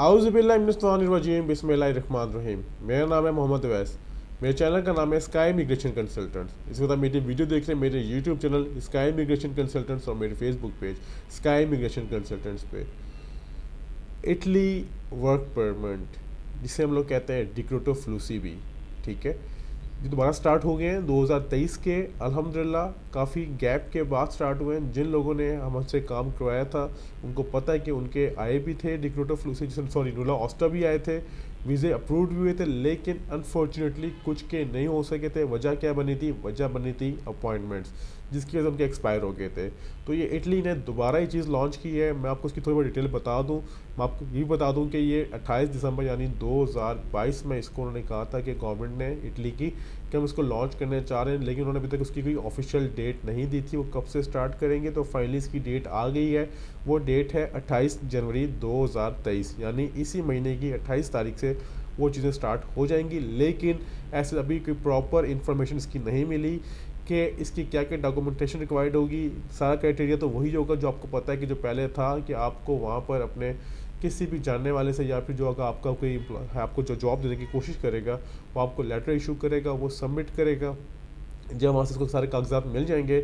आउज़ुबिल्लाहिमिनश्शैतानिर्रजीम बिस्मिल्लाहिर्रहमानिर्रहीम। मेरा नाम है मोहम्मद अवैस। मेरे चैनल का नाम है स्काई इमिग्रेशन कंसल्टेंट्स। इस वक्त मेरी वीडियो देख रहे हैं मेरे YouTube channel sky immigration consultants और मेरे Facebook page sky immigration consultants पे। इटली वर्क परमिट जिसे हम लोग कहते हैं डिक्रोटो फ्लूसी भी, ठीक है, ये दोबारा स्टार्ट हो गए हैं 2023 के। अल्हम्दुलिल्लाह काफ़ी गैप के बाद स्टार्ट हुए हैं। जिन लोगों ने हमसे काम करवाया था उनको पता है कि उनके आए भी थे डिक्रोटो फ्लूसी, सॉरी नुला ऑस्टा भी आए थे, वीज़े अप्रूव्ड भी हुए थे, लेकिन अनफॉर्चुनेटली कुछ के नहीं हो सके थे। वजह क्या बनी थी? वजह बनी थी अपॉइंटमेंट्स, जिसकी वजह से उनके एक्सपायर हो गए थे। तो ये इटली ने दोबारा ये चीज़ लॉन्च की है। मैं आपको उसकी थोड़ी बहुत डिटेल बता दूं। मैं आपको ये बता दूं कि ये 28 दिसंबर यानी 2022 में इसको उन्होंने कहा था कि गवर्नमेंट ने इटली की कि हम इसको लॉन्च करने चाह रहे हैं, लेकिन उन्होंने अभी तक उसकी कोई ऑफिशियल डेट नहीं दी थी वो कब से स्टार्ट करेंगे। तो फाइनली इसकी डेट आ गई है। वो डेट है 28 जनवरी 2023, यानी इसी महीने की 28 तारीख से वो चीज़ें स्टार्ट हो जाएंगी। लेकिन ऐसे अभी कोई प्रॉपर इन्फॉर्मेशन इसकी नहीं मिली कि इसकी क्या क्या डॉक्यूमेंटेशन रिक्वायर्ड होगी। सारा क्राइटेरिया तो वही होगा जो आपको पता है कि जो पहले था, कि आपको वहाँ पर अपने किसी भी जानने वाले से या फिर जो अगर आपका कोई आपको जो जॉब देने की कोशिश करेगा वो आपको लेटर इशू करेगा, वो सबमिट करेगा। जब वहाँ से उसको सारे कागजात मिल जाएंगे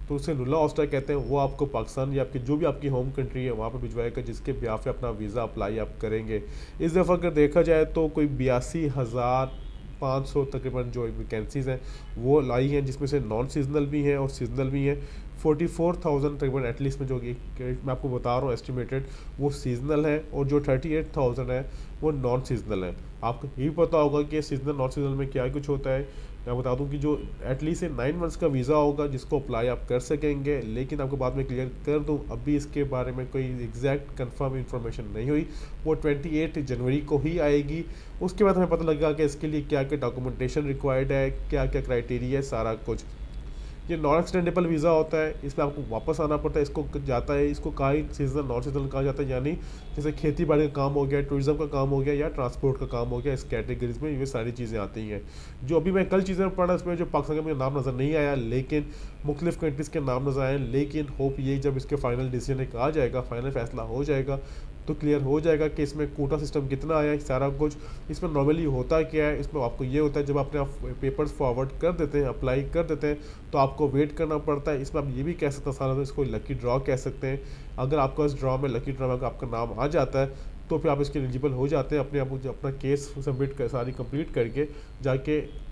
तो उसे नुला ऑस्ट्रा कहते हैं। वो आपको पाकिस्तान या आपकी जो भी आपकी होम कंट्री है वहाँ पर भिजवाएगा, जिसके ब्याह पे अपना वीज़ा अप्लाई आप करेंगे। इस दफ़ा अगर देखा जाए तो कोई 82,500 तकरीबन जो वैकेंसीज़ हैं वो लाई हैं, जिसमें से नॉन सीजनल भी हैं और सीजनल भी हैं। 44,000 तकरीबन एटलीस्ट में जो मैं आपको बता रहा हूँ एस्टिमेटेड, वो सीजनल है, और जो 38,000 है वो नॉन सीजनल है। आपको ये भी पता होगा कि सीजनल नॉन सीजनल में क्या कुछ होता है। मैं बता दूं कि जो एटलीस्ट 9 मंथ्स का वीज़ा होगा जिसको अप्लाई आप कर सकेंगे, लेकिन आपको बाद में क्लियर कर दूं अभी इसके बारे में कोई एग्जैक्ट कंफर्म इन्फॉर्मेशन नहीं हुई। वो 28 जनवरी को ही आएगी। उसके बाद हमें पता लगेगा कि इसके लिए क्या क्या डॉक्यूमेंटेशन रिक्वायर्ड है, क्या क्या क्राइटेरिया है, सारा कुछ। ये नॉन एक्सटेंडेबल वीज़ा होता है, इसमें आपको वापस आना पड़ता है। इसको जाता है, इसको कहा ही सीजनल नॉन सीजनल कहा जाता है, यानी जैसे खेती बाड़ी का काम हो गया, टूरिज्म का काम हो गया या ट्रांसपोर्ट का काम हो गया, इस कैटेगरीज में ये सारी चीज़ें आती हैं। जो अभी मैं कल चीज़ें पढ़ा इसमें जो पाकिस्तान का मुझे नाम नज़र नहीं आया, लेकिन मुख्तलिफ कंट्रीज़ के नाम नज़र आए। लेकिन होप ये जब इसके फाइनल डिसीजन एक आ जाएगा, फाइनल फैसला हो जाएगा, तो क्लियर हो जाएगा कि इसमें कोटा सिस्टम कितना आया है, सारा कुछ। इसमें नॉर्मली होता क्या है, इसमें आपको ये होता है जब अपने आप पेपर्स फॉरवर्ड कर देते हैं, अप्लाई कर देते हैं, तो आपको वेट करना पड़ता है। इसमें आप ये भी कह सकते हैं सारा, इसको लकी ड्रॉ कह सकते हैं। अगर आपका इस ड्रॉ में लकी ड्रॉ में आपका नाम आ जाता है तो फिर आप इसके एलिजिबल हो जाते हैं। अपने आप अपना केस सबमिट कर सारी कंप्लीट करके जाके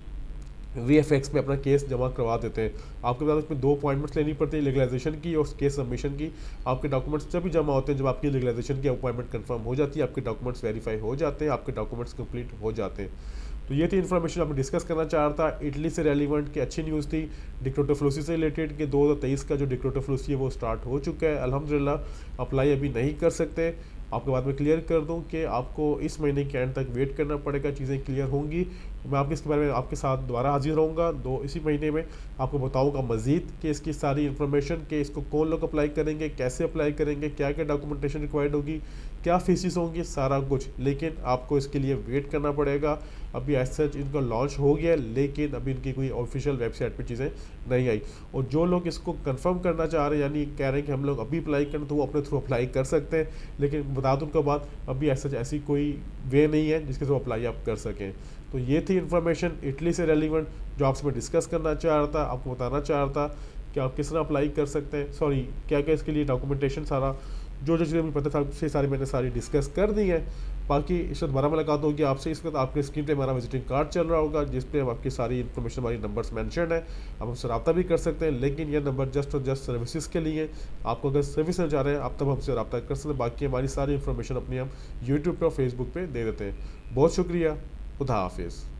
VFX में अपना केस जमा करवा देते हैं। आपके पास इसमें 2 अपॉइंटमेंट्स लेनी पड़ती है, लीगलाइजेशन की और केस सबमिशन की। आपके डॉक्यूमेंट्स जब भी जमा होते हैं, जब आपकी लीगलाइजेशन की अपॉइंटमेंट कंफर्म हो जाती है, आपके डॉक्यूमेंट्स वेरीफाई हो जाते हैं, आपके डॉक्यूमेंट्स कंप्लीट हो जाते हैं। तो ये थी इन्फॉर्मेशन आपने डिस्कस करना चाह रहा था। इटली से रेलिवेंट की अच्छी न्यूज़ थी डिक्रोटो फ्लूसी से रिलेटेड कि 2023 का जो डिक्रोटो फ्लूसी है वो स्टार्ट हो चुका है अल्हम्दुलिल्लाह। अप्लाई अभी नहीं कर सकते। आपके बाद में क्लियर कर दूं कि आपको इस महीने के एंड तक वेट करना पड़ेगा, चीज़ें क्लियर होंगी। मैं आपके इसके बारे में आपके साथ दोबारा हाजिर रहूँगा इसी महीने में। आपको बताऊँगा मज़ीद कि इसकी सारी इन्फॉर्मेशन कि इसको कौन लोग अप्लाई करेंगे, कैसे अप्लाई करेंगे, क्या क्या डॉक्यूमेंटेशन रिक्वायर्ड होगी, क्या फीसिस होंगी, सारा कुछ। लेकिन आपको इसके लिए वेट करना पड़ेगा। अभी एज सच इनका लॉन्च हो गया, लेकिन अभी इनकी कोई ऑफिशियल वेबसाइट पे चीज़ें नहीं आई। और जो लोग इसको कंफर्म करना चाह रहे हैं, यानी कह रहे हैं कि हम लोग अभी अप्लाई करें, तो वो अपने थ्रू अप्लाई कर सकते हैं। लेकिन बता दूं उनका बात, अभी एज सच ऐसी कोई वे नहीं है जिसके थ्रू अप्लाई आप कर सकें। तो ये थी इन्फॉर्मेशन इटली से रेलिवेंट जो आपसे मैं डिस्कस करना चाह रहा था, आपको बताना चाह रहा था कि आप किस तरह अप्लाई कर सकते हैं। सॉरी, क्या क्या इसके लिए डॉक्यूमेंटेशन, सारा जो जो चीज़ें मुझे पता था उससे सारी डिस्कस कर दी है। बाकी इस वक्त दोबारा मुलाकात होगी आपसे। इस वक्त आपके स्क्रीन पे हमारा विजिटिंग कार्ड चल रहा होगा, जिस पे आपकी सारी इन्फॉर्मेशन, हमारी नंबर्स मेंशन है। आप हमसे रब्ता भी कर सकते हैं, लेकिन यह नंबर जस्ट और जस्ट सर्विसेज के लिए। आपको अगर सर्विस में जा रहे हैं आप तब हमसे रब्ता कर सकते हैं। बाकी हमारी सारी इन्फॉर्मेशन अपनी हम यूट्यूब पर और फेसबुक पर दे देते हैं। बहुत शुक्रिया। खुदा हाफिज़।